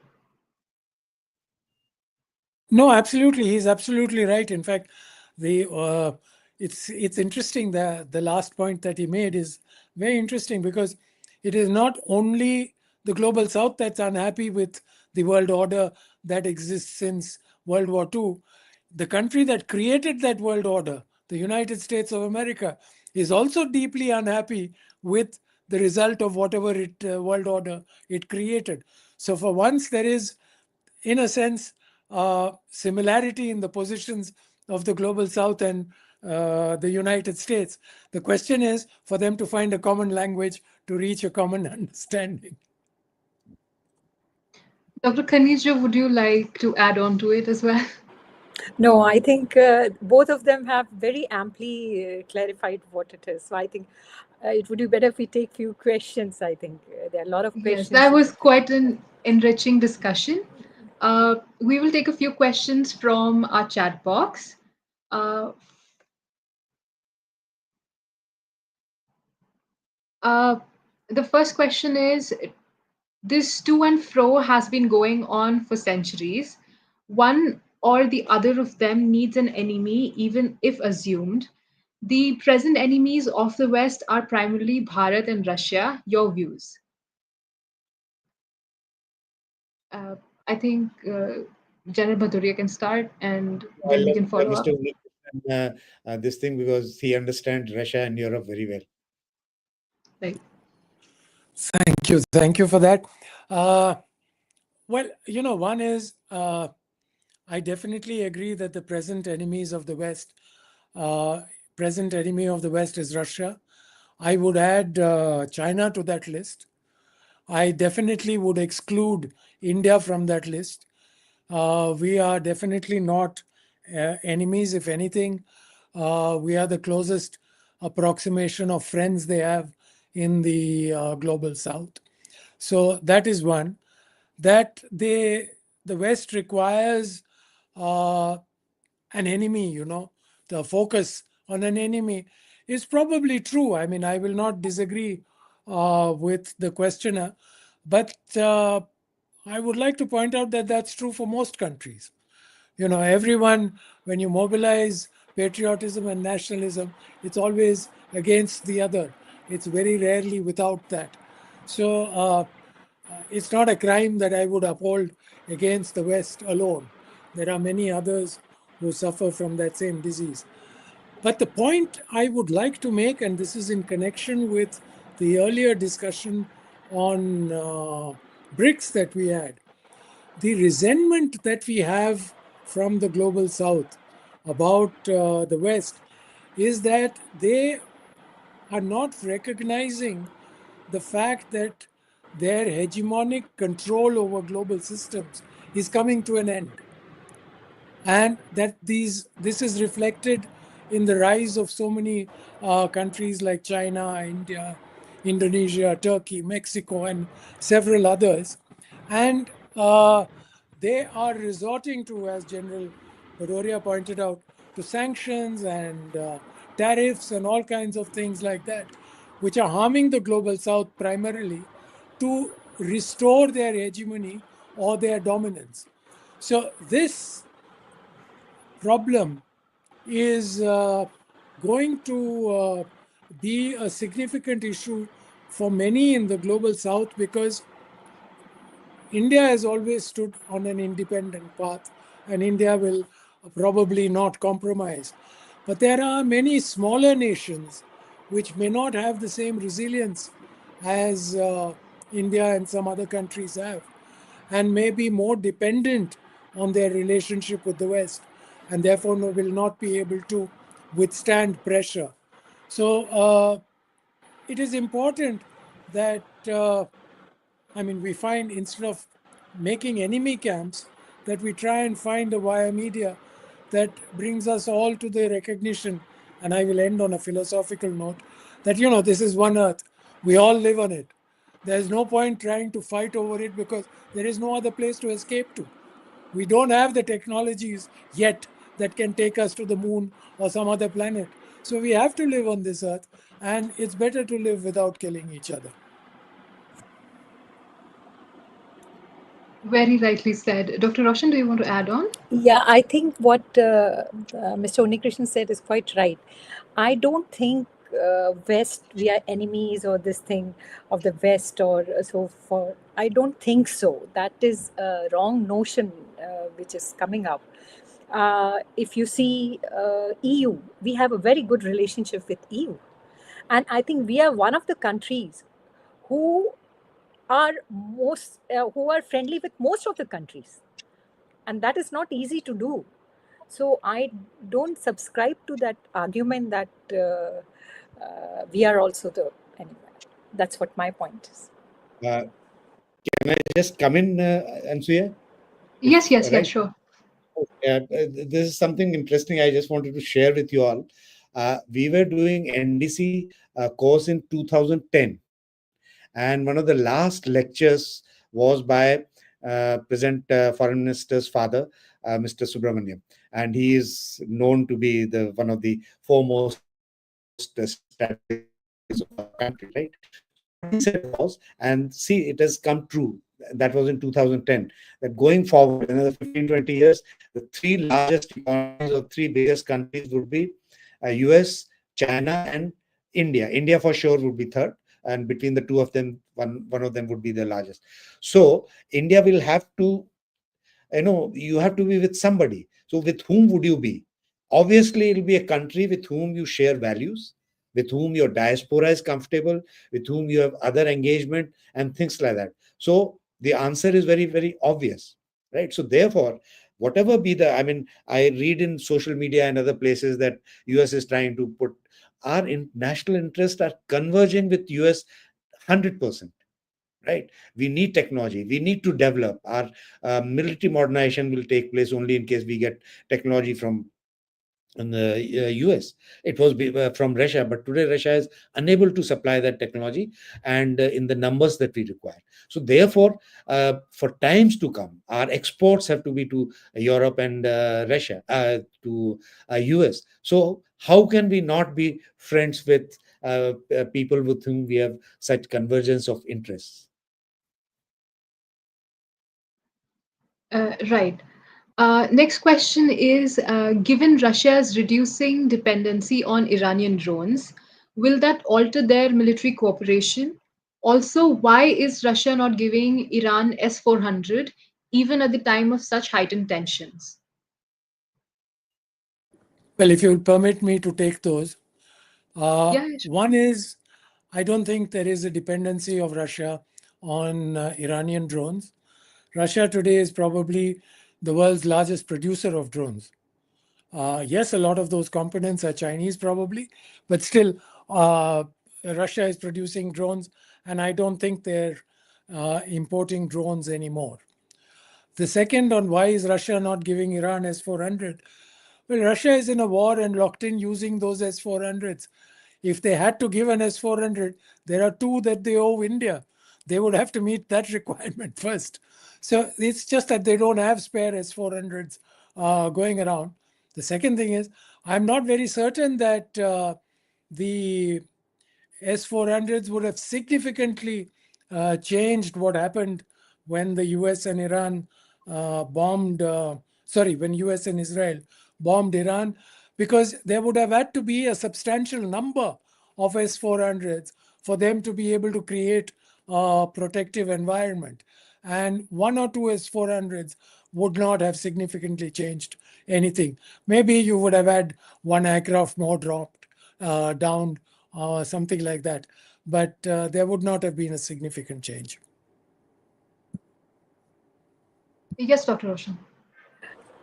No, absolutely. He's absolutely right. In fact, it's interesting that the last point that he made is very interesting, because it is not only the global South that's unhappy with the world order that exists since World War II. The country that created that world order, the United States of America, is also deeply unhappy with the result of whatever world order it created. So for once, there is, in a sense, similarity in the positions of the global South and the United States. The question is for them to find a common language to reach a common understanding. Dr. Khanijo, would you like to add on to it as well? No, I think both of them have very amply clarified what it is. So I think it would be better if we take few questions. I think there are a lot of questions. Yes, that was quite an enriching discussion. We will take a few questions from our chat box. The first question is, this to and fro has been going on for centuries. One or the other of them needs an enemy, even if assumed. The present enemies of the West are primarily Bharat and Russia. Your views? I think General Bhadauria can start, and then we can follow up. Mr. This thing, because he understands Russia and Europe very well. Right. Thank you for that. Well, one is, I definitely agree that the present enemies of the West, present enemy of the West is Russia. I would add China to that list. I definitely would exclude India from that list. We are definitely not enemies. If anything, we are the closest approximation of friends they have in the global South. So that is one. That the West requires an enemy, the focus on an enemy is probably true. I mean, I will not disagree with the questioner, but I would like to point out that that's true for most countries. Everyone, when you mobilize patriotism and nationalism, it's always against the other. It's very rarely without that. So it's not a crime that I would uphold against the West alone. There are many others who suffer from that same disease. But the point I would like to make, and this is in connection with the earlier discussion on BRICS that we had, the resentment that we have from the global South about the West is that they are not recognizing the fact that their hegemonic control over global systems is coming to an end. and that this is reflected in the rise of so many countries like China, India, Indonesia, Turkey, Mexico, and several others. And they are resorting to, as General Bhadauria pointed out, to sanctions and tariffs and all kinds of things like that, which are harming the global south primarily to restore their hegemony or their dominance. So this problem is going to be a significant issue for many in the global south, because India has always stood on an independent path, and India will probably not compromise. But there are many smaller nations which may not have the same resilience as India and some other countries have, and may be more dependent on their relationship with the West, and therefore will not be able to withstand pressure. So it is important that we find, instead of making enemy camps, that we try and find a via media that brings us all to the recognition. And I will end on a philosophical note that, this is one earth. We all live on it. There's no point trying to fight over it, because there is no other place to escape to. We don't have the technologies yet that can take us to the moon or some other planet. So we have to live on this earth, and it's better to live without killing each other. Very rightly said. Dr. Roshan, do you want to add on? Yeah, I think what Mr. Unnikrishnan said is quite right. I don't think West, we are enemies or this thing of the West or so for. I don't think so. That is a wrong notion which is coming up. If you see EU, we have a very good relationship with EU. And I think we are one of the countries who are who are friendly with most of the countries. And that is not easy to do. So I don't subscribe to that argument that we are also the enemy. That's what my point is. Can I just come in, Ansuya? Yes, Right? sure. This is something interesting I just wanted to share with you all. We were doing NDC course in 2010, and one of the last lectures was by present foreign minister's father, Mr. Subramaniam, and he is known to be one of the foremost strategists of our country, right? So what he said was, and see, it has come true. That was in 2010. That going forward, another 15, 20 years, the three largest economies or three biggest countries would be US, China, and India. India for sure would be third, and between the two of them, one of them would be the largest. So India will have to, you have to be with somebody. So with whom would you be? Obviously, it'll be a country with whom you share values, with whom your diaspora is comfortable, with whom you have other engagement and things like that. So the answer is very, very obvious, right? So therefore, whatever be I read in social media and other places that US is trying to put our national interests are converging with US 100%. Right, we need technology, we need to develop our military modernization will take place only in case we get technology from the US. It was from Russia, but today Russia is unable to supply that technology and in the numbers that we require. So therefore, for times to come, our exports have to be to Europe and Russia, to US. So how can we not be friends with people with whom we have such convergence of interests? Right. Next question is, given Russia's reducing dependency on Iranian drones, will that alter their military cooperation? Also, why is Russia not giving Iran S-400 even at the time of such heightened tensions? Well, if you will permit me to take those. Yeah, sure. One is, I don't think there is a dependency of Russia on Iranian drones. Russia today is probably the world's largest producer of drones. Yes, a lot of those components are Chinese probably, but still, Russia is producing drones, and I don't think they're importing drones anymore. The second on why is Russia not giving Iran S-400? Well, Russia is in a war and locked in using those S-400s. If they had to give an S-400, there are two that they owe India. They would have to meet that requirement first. So it's just that they don't have spare S-400s going around. The second thing is, I'm not very certain that the S-400s would have significantly changed what happened when the US and Iran when US and Israel bombed Iran, because there would have had to be a substantial number of S-400s for them to be able to create a protective environment. And one or two S-400s would not have significantly changed anything. Maybe you would have had one aircraft more dropped down, something like that. But there would not have been a significant change. Yes, Dr. Roshan.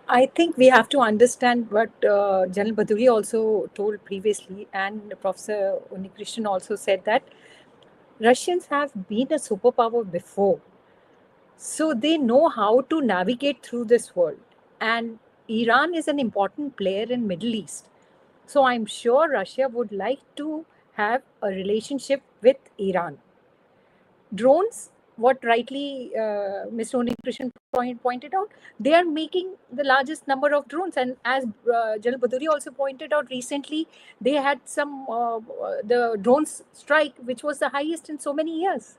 I think we have to understand what General Bhadauria also told previously, and Professor Unnikrishnan also said that Russians have been a superpower before. So they know how to navigate through this world. And Iran is an important player in Middle East. So I'm sure Russia would like to have a relationship with Iran. Drones, what rightly Mr. Unnikrishnan pointed out, they are making the largest number of drones. And as General Bhadauria also pointed out recently, they had the drones strike, which was the highest in so many years.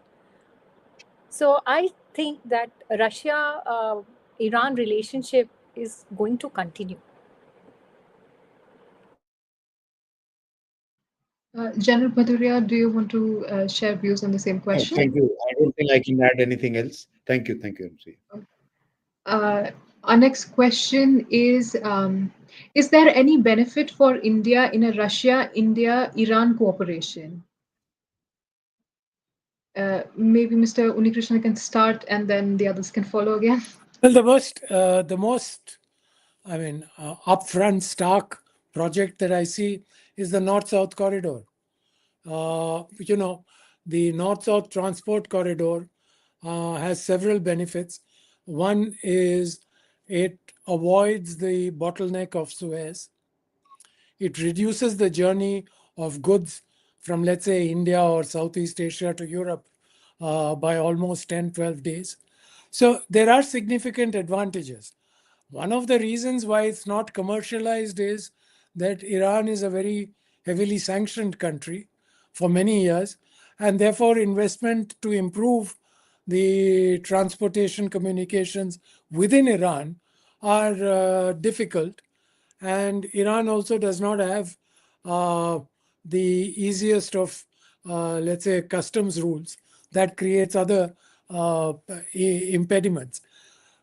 So I think that Russia-Iran relationship is going to continue. General Bhadauria, do you want to share views on the same question? Thank you. I don't think I can add anything else. Thank you. Thank you, MC. Our next question is there any benefit for India in a Russia-India-Iran cooperation? Maybe Mr. Unnikrishnan can start and then the others can follow again. Well, the most upfront, stark project that I see is the North-South corridor. The North-South transport corridor has several benefits. One is it avoids the bottleneck of Suez. It reduces the journey of goods from, let's say, India or Southeast Asia to Europe by almost 10, 12 days. So there are significant advantages. One of the reasons why it's not commercialized is that Iran is a very heavily sanctioned country for many years, and therefore investment to improve the transportation communications within Iran are difficult. And Iran also does not have the easiest of, let's say, customs rules that creates other impediments.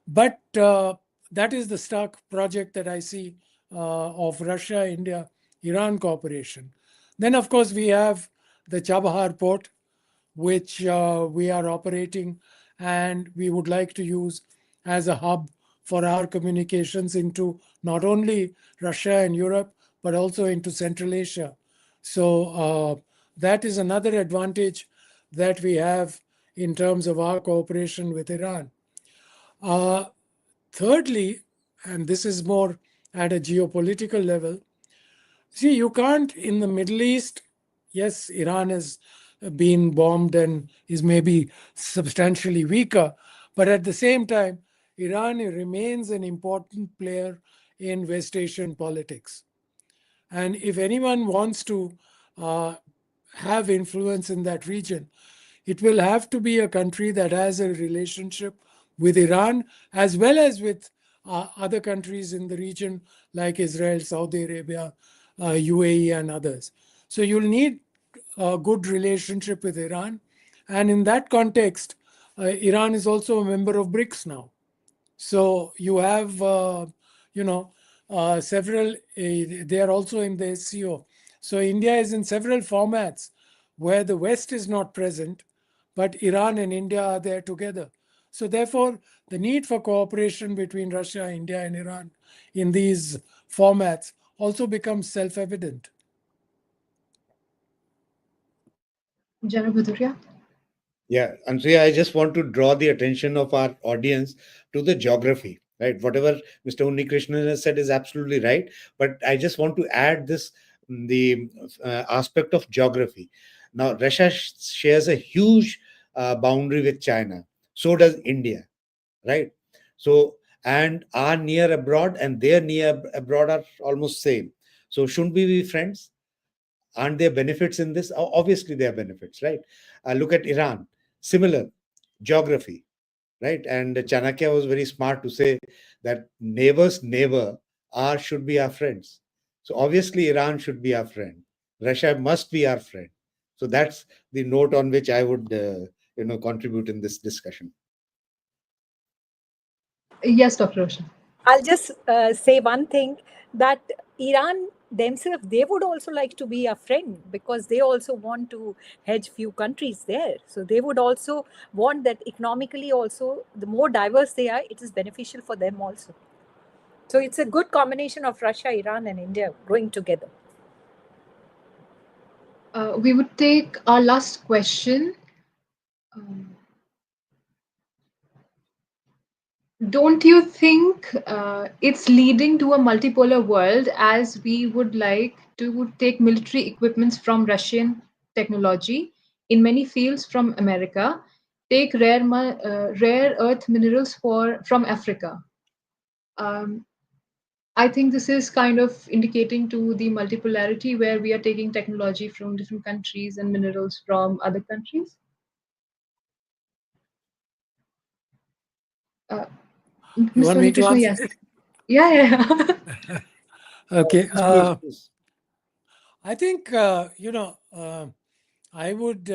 But that is the stark project that I see of Russia, India, Iran cooperation. Then, of course, we have the Chabahar port, which we are operating and we would like to use as a hub for our communications into not only Russia and Europe, but also into Central Asia. So that is another advantage that we have in terms of our cooperation with Iran. Thirdly, and this is more at a geopolitical level, see, you can't in the Middle East, yes, Iran has been bombed and is maybe substantially weaker, but at the same time, Iran remains an important player in West Asian politics. And if anyone wants to have influence in that region, it will have to be a country that has a relationship with Iran as well as with other countries in the region like Israel, Saudi Arabia, UAE, and others. So you'll need a good relationship with Iran. And in that context, Iran is also a member of BRICs now. So you have, several, they are also in the SCO. So India is in several formats where the West is not present, but Iran and India are there together. So therefore, the need for cooperation between Russia, India, and Iran in these formats also becomes self-evident. General Bhadauria? Yeah, and so I just want to draw the attention of our audience to the geography, right? Whatever Mr. Unnikrishnan has said is absolutely right, but I just want to add this the aspect of geography. Now, Russia shares a huge boundary with China. So does India, right? So, and our near abroad and their near abroad are almost same. So, shouldn't we be friends? Aren't there benefits in this? Obviously, there are benefits, right? Look at Iran, similar geography, right? And Chanakya was very smart to say that neighbors' neighbor are should be our friends. So obviously, Iran should be our friend. Russia must be our friend. So that's the note on which I would, contribute in this discussion. Yes, Dr. Roshan. I'll just say one thing, that Iran themselves, they would also like to be a friend, because they also want to hedge few countries there. So they would also want that economically also, the more diverse they are, it is beneficial for them also. So it's a good combination of Russia, Iran, and India going together. We would take our last question. Don't you think it's leading to a multipolar world, as we would like to take military equipments from Russian technology in many fields from America, take rare earth minerals from Africa? Um, I think this is kind of indicating to the multipolarity, where we are taking technology from different countries and minerals from other countries. Uh, You Mr. want me to Unnikrishnan, answer yes. it? Yeah, yeah. Okay. Please. I think, I would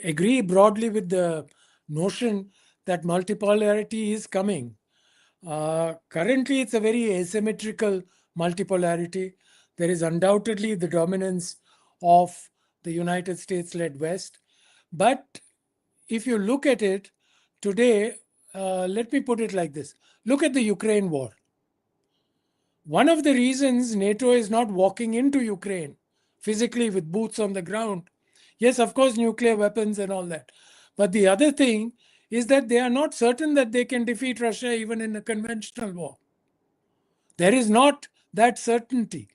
agree broadly with the notion that multipolarity is coming. Currently, it's a very asymmetrical multipolarity. There is undoubtedly the dominance of the United States led West. But if you look at it today, let me put it like this: look at the Ukraine war. One of the reasons NATO is not walking into Ukraine physically with boots on the ground, yes, of course, nuclear weapons and all that. But the other thing is that they are not certain that they can defeat Russia even in a conventional war. There is not that certainty.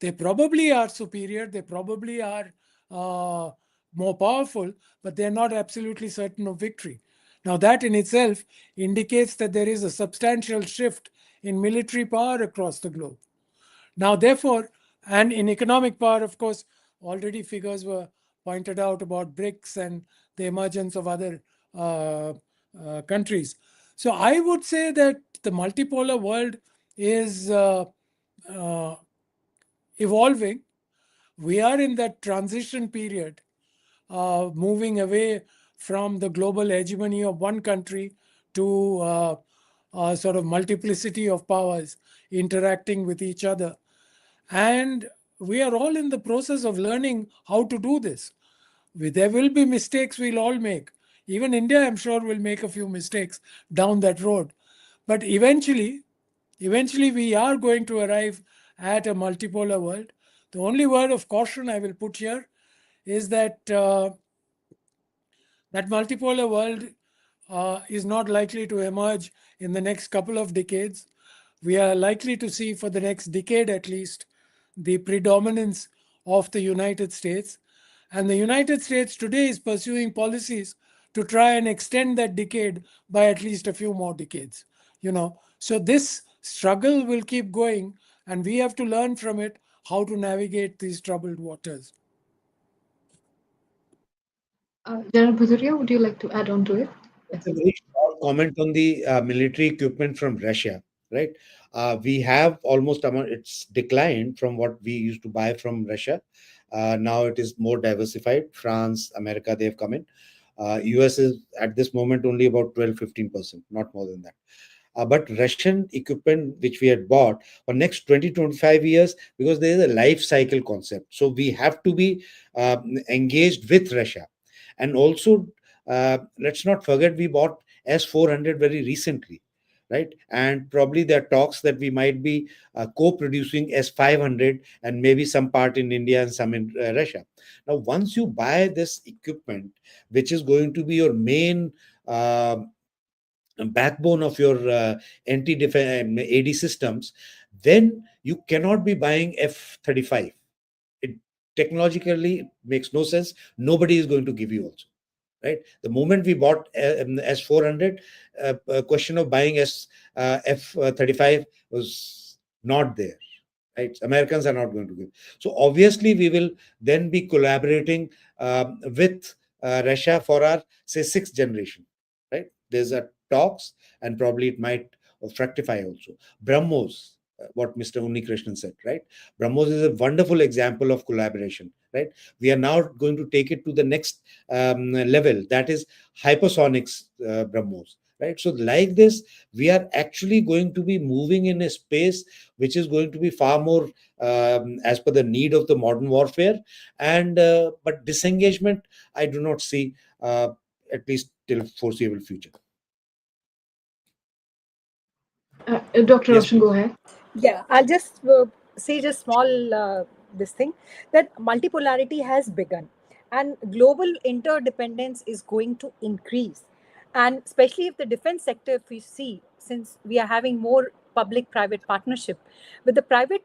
They probably are superior, they probably are more powerful, but they're not absolutely certain of victory. Now, that in itself indicates that there is a substantial shift in military power across the globe. Now, therefore, and in economic power, of course, already figures were pointed out about BRICs and the emergence of other countries. So I would say that the multipolar world is uh, evolving. We are in that transition period, moving away from the global hegemony of one country to a sort of multiplicity of powers interacting with each other. And we are all in the process of learning how to do this. There will be mistakes we'll all make. Even India, I'm sure, will make a few mistakes down that road. But eventually we are going to arrive at a multipolar world. The only word of caution I will put here is that that multipolar world is not likely to emerge in the next couple of decades. We are likely to see, for the next decade at least, the predominance of the United States. And the United States today is pursuing policies to try and extend that decade by at least a few more decades. So this struggle will keep going, and we have to learn from it how to navigate these troubled waters. General Bhadauria, would you like to add on to it? It's a very short comment on the military equipment from Russia, right? We have almost it's declined from what we used to buy from Russia. Now it is more diversified. France, America, they have come in. US is at this moment only about 12-15%, not more than that. But Russian equipment, which we had bought for next 20-25 years, because there is a life cycle concept. So we have to be engaged with Russia. And also, let's not forget, we bought S-400 very recently, right? And probably there are talks that we might be co-producing S-500 and maybe some part in India and some in Russia. Now, once you buy this equipment, which is going to be your main backbone of your anti-defense AD systems, then you cannot be buying F-35. It technologically makes no sense. Nobody is going to give you also. Right. The moment we bought S-400, question of buying F-35 was not there. Right. Americans are not going to give. So obviously we will then be collaborating with Russia for our, say, 6th generation. Right. There's a talks, and probably it might fructify also. BrahMos, what Mr. Unnikrishnan said, right? BrahMos is a wonderful example of collaboration, right? We are now going to take it to the next level, that is hypersonics BrahMos, right? So like this, we are actually going to be moving in a space which is going to be far more as per the need of the modern warfare. And but disengagement, I do not see at least till foreseeable future. Dr. Yes, Roshan, go ahead. Yeah, I'll just say just small this thing, that multipolarity has begun and global interdependence is going to increase. And especially if the defense sector, if we see, since we are having more public-private partnership, with the private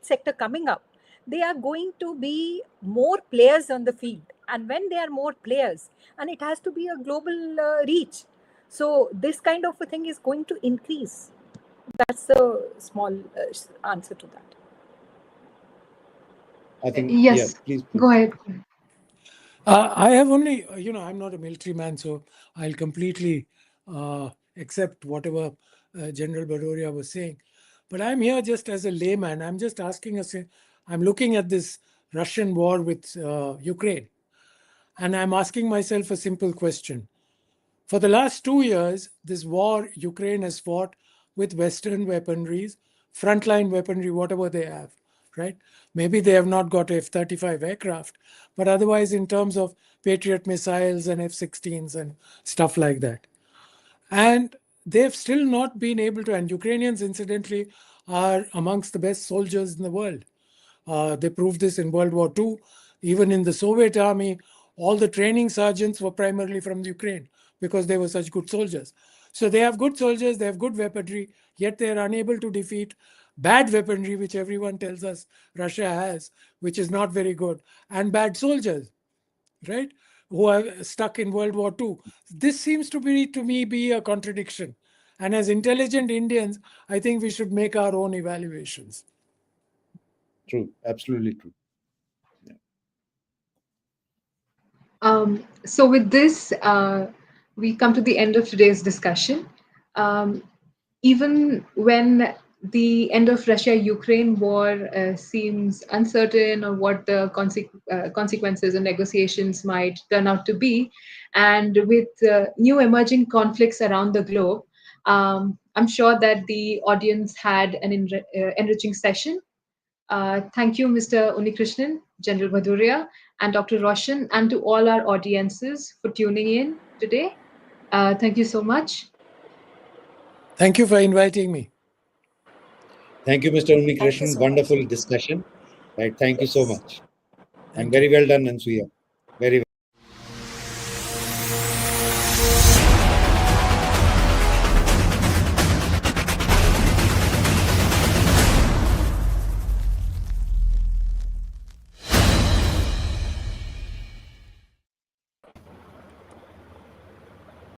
sector coming up, they are going to be more players on the field. And when there are more players, and it has to be a global reach. So this kind of a thing is going to increase. That's a small answer to that. I think, Yes, yeah, please. go ahead. I have only, I'm not a military man, so I'll completely accept whatever General Bhadauria was saying. But I'm here just as a layman. I'm just asking us, I'm looking at this Russian war with Ukraine, and I'm asking myself a simple question. For the last 2 years, this war Ukraine has fought with Western weaponries, frontline weaponry, whatever they have, right? Maybe they have not got F-35 aircraft, but otherwise in terms of Patriot missiles and F-16s and stuff like that. And they've still not been able to, and Ukrainians incidentally are amongst the best soldiers in the world. They proved this in World War II. Even in the Soviet army, all the training sergeants were primarily from Ukraine because they were such good soldiers. So they have good soldiers, they have good weaponry, yet they are unable to defeat bad weaponry, which everyone tells us Russia has, which is not very good, and bad soldiers, right, who are stuck in World War II. This seems to me be a contradiction. And as intelligent Indians, I think we should make our own evaluations. True, absolutely true. So with this, we come to the end of today's discussion. Even when the end of Russia-Ukraine war seems uncertain, or what the consequences and negotiations might turn out to be, and with new emerging conflicts around the globe, I'm sure that the audience had an enriching session. Thank you, Mr. Unnikrishnan, General Bhadauria, and Dr. Roshan, and to all our audiences for tuning in today. Thank you so much. Thank you for inviting me. Thank you, Mr. Unnikrishnan. So wonderful much. discussion. Right. Thank you so much. And Thank you. very well done, Ansuya. Very well.